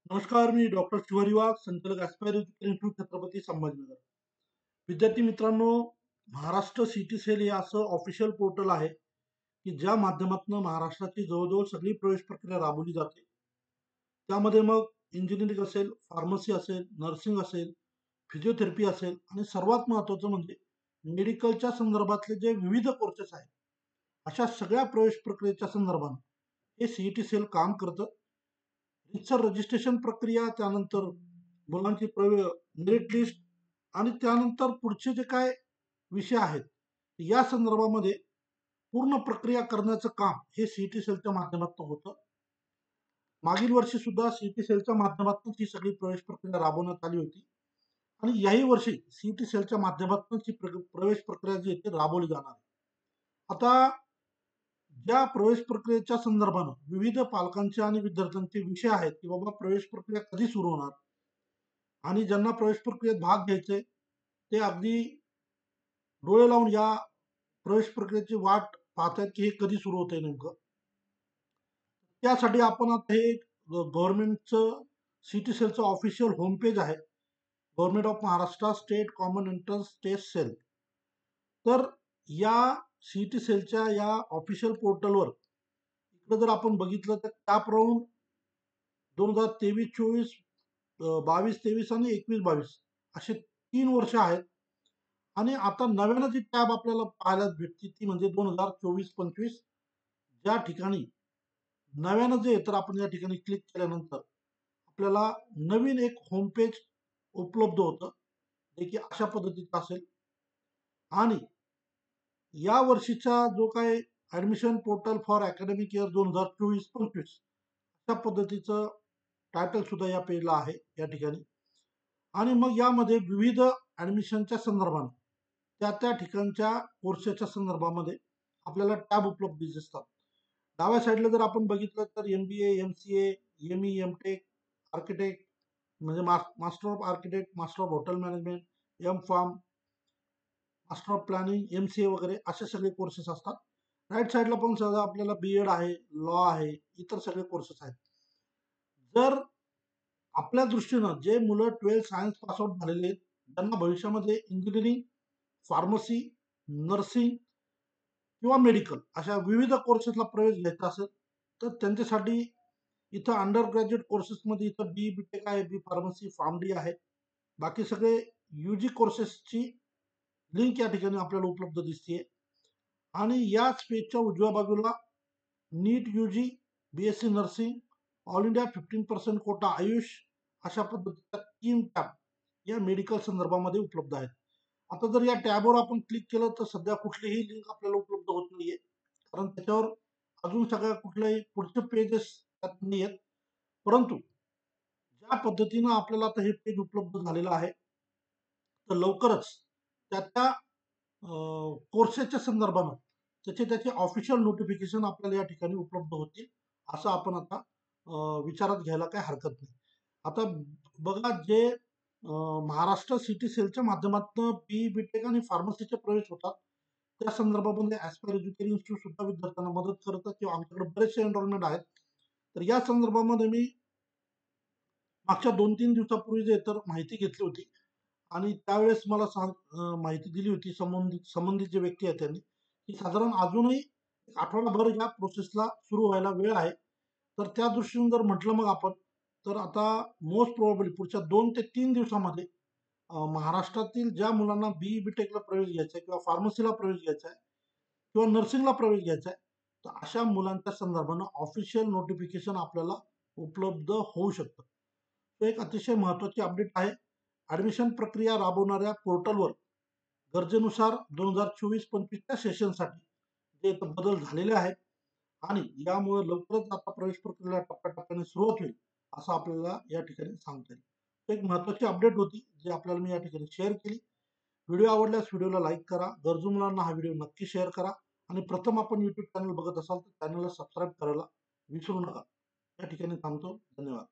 नमस्कार, मी डॉक्टर शिवारी वाघ, संचालक aspire education institute Chhatrapati Sambhajinagar. विद्यार्थी मित्रांनो, महाराष्ट्र सिटी सेल हे असं ऑफिशियल पोर्टल आहे की ज्या माध्यमातून महाराष्ट्राची जवळजवळ सगळी प्रवेश प्रक्रिया राबवली जाते. त्यामध्ये मग इंजिनिअरिंग असेल, फार्मसी असेल, नर्सिंग असेल, फिजिओथेरपी असेल आणि सर्वात महत्त्वाचं म्हणजे मेडिकलच्या संदर्भातले जे विविध कोर्सेस आहेत, अशा सगळ्या प्रवेश प्रक्रियेच्या संदर्भानं हे सीईटी सेल काम करतं. रीतसर रजिस्ट्रेशन प्रक्रिया, त्यानंतर मुलांची मेरिट लिस्ट आणि त्यानंतर पुढचे जे काय विषय आहेत या संदर्भामध्ये पूर्ण प्रक्रिया करण्याचं काम हे सीईटी सेलच्या माध्यमातून होतं. मागील वर्षी सुद्धा सीईटी सेलच्या माध्यमातून ही सगळी प्रवेश प्रक्रिया राबवण्यात आली होती आणि याही वर्षी सीईटी सेलच्या माध्यमातून ही प्रवेश प्रक्रिया जी आहे ती राबवली जाणार आहे. आता ज्या प्रवेश प्रक्रियेच्या संदर्भानं विविध पालकांचे आणि विद्यार्थ्यांचे विषय आहेत की बाबा प्रवेश प्रक्रिया कधी सुरू होणार आणि ज्यांना प्रवेश प्रक्रियेत भाग घ्यायचे ते अगदी डोळे लावून या प्रवेश प्रक्रियेची वाट पाहतायत की हे कधी सुरू होतंय नेमकं. त्यासाठी आपण आता हे गव्हर्नमेंटचं सीईटी सेलचं ऑफिशियल होम पेज आहे, government of Maharashtra state common entrance test cell. तर या सीईटी सेलच्या या ऑफिशियल पोर्टलवर इकडे जर आपण बघितलं तर त्याप्रमाणे 2023-24, 22-23 आणि 21-22 असे 3 वर्ष आहेत. आणि आता नव्यानं जी टॅब आपल्याला पाहायला भेटते ती म्हणजे 2024-25, ज्या ठिकाणी नव्यानं जे तर आपण या ठिकाणी क्लिक केल्यानंतर आपल्याला नवीन एक होम पेज उपलब्ध होतं, जे की अशा पद्धतीचं असेल. आणि या वर्षीचा जो काय admission portal for academic year 2024-25 अशा पद्धतीचं टायटल सुद्धा या पेजला आहे या ठिकाणी. आणि मग यामध्ये विविध ॲडमिशनच्या संदर्भाने त्या ठिकाणच्या कोर्सेसच्या संदर्भामध्ये आपल्याला टॅब उपलब्ध दिसतात. डाव्या साईडला जर आपण बघितलं तर MBA, MCA, ME, MTech, architect म्हणजे master of architect, master of hotel management, M.Pharm, master of planning, MCA वगैरे असे सगळे कोर्सेस असतात. राईट साईडला पण सगळं आपल्याला BEd आहे, लॉ आहे, इतर सगळे कोर्सेस आहेत. जर आपल्या दृष्टीनं जे मुलं 12th सायन्स पास आउट झालेले आहेत, त्यांना भविष्यामध्ये इंजिनिअरिंग, फार्मसी, नर्सिंग किंवा मेडिकल अशा विविध कोर्सेसला प्रवेश घ्यायचा असेल तर त्यांच्यासाठी इथं अंडर ग्रॅज्युएट कोर्सेसमध्ये इथं BTech आहे, B फार्मसी, फार्म-डी आहे. बाकी सगळे UG कोर्सेसची लिंक या ठिकाणी आपल्याला उपलब्ध दिसते. आणि याच पेजच्या उजव्या बाजूला नीट UG, BSc nursing, all India 15% quota AYUSH अशा पद्धतीच्या 3 टॅब या मेडिकल संदर्भामध्ये उपलब्ध आहेत. आता जर या टॅबवर आपण क्लिक केलं तर सध्या कुठलीही लिंक आपल्याला उपलब्ध होत नाहीये, कारण त्याच्यावर अजून सगळ्या कुठल्याही पुढचे पेजेस त्यात नाही आहेत. परंतु ज्या पद्धतीनं आपल्याला आता हे पेज उपलब्ध झालेलं आहे तर लवकरच त्या कोर्सेसच्या संदर्भानं त्याचे ऑफिशियल नोटिफिकेशन आपल्याला या ठिकाणी उपलब्ध होतील, असं आपण आता विचारात घ्यायला काही हरकत नाही. आता बघा, जे महाराष्ट्र सिटी सेलच्या माध्यमातून BTech आणि फार्मसीचे प्रवेश होतात त्या संदर्भामध्ये ॲस्पायर एज्युकेशन इन्स्टिट्यूट सुद्धा विद्यार्थ्यांना मदत करतं किंवा आमच्याकडे बरेचसे एनरोलमेंट आहेत. तर या संदर्भामध्ये मी मागच्या 2-3 दिवसापूर्वी जे तर माहिती घेतली होती आणि त्यावेळेस मला माहिती दिली होती संबंधित जे व्यक्ती आहेत त्यांनी, की साधारण अजूनही आठवडाभर या प्रोसेसला सुरू व्हायला वेळ आहे. तर त्या दृष्टीने जर म्हटलं मग आपण तर आता मोस्ट प्रोबेबली पुढच्या 2 ते 3 दिवसामध्ये महाराष्ट्रातील ज्या मुलांना BTechला प्रवेश घ्यायचा आहे किंवा फार्मसीला प्रवेश घ्यायचा आहे किंवा नर्सिंगला प्रवेश घ्यायचा आहे, तर अशा मुलांच्या संदर्भानं ऑफिशियल नोटिफिकेशन आपल्याला उपलब्ध होऊ शकतं. तो एक अतिशय महत्त्वाची अपडेट आहे. ॲडमिशन प्रक्रिया राबवणाऱ्या पोर्टलवर गरजेनुसार 2024-25च्या सेशनसाठी जे बदल झालेले आहेत आणि यामुळे लवकरच आता प्रवेश प्रक्रियेला टप्प्याटप्प्याने सुरुवात होईल असं आपल्याला या ठिकाणी सांगता येईल. एक महत्त्वाची अपडेट होती जी आपल्याला मी या ठिकाणी शेअर केली. व्हिडिओ आवडल्यास व्हिडिओला लाईक करा, गरजू मुलांना हा व्हिडिओ नक्की शेअर करा आणि प्रथम आपण YouTube चॅनल बघत असाल तर चॅनलला सबस्क्राईब करायला विसरू नका. या ठिकाणी थांबतो. धन्यवाद.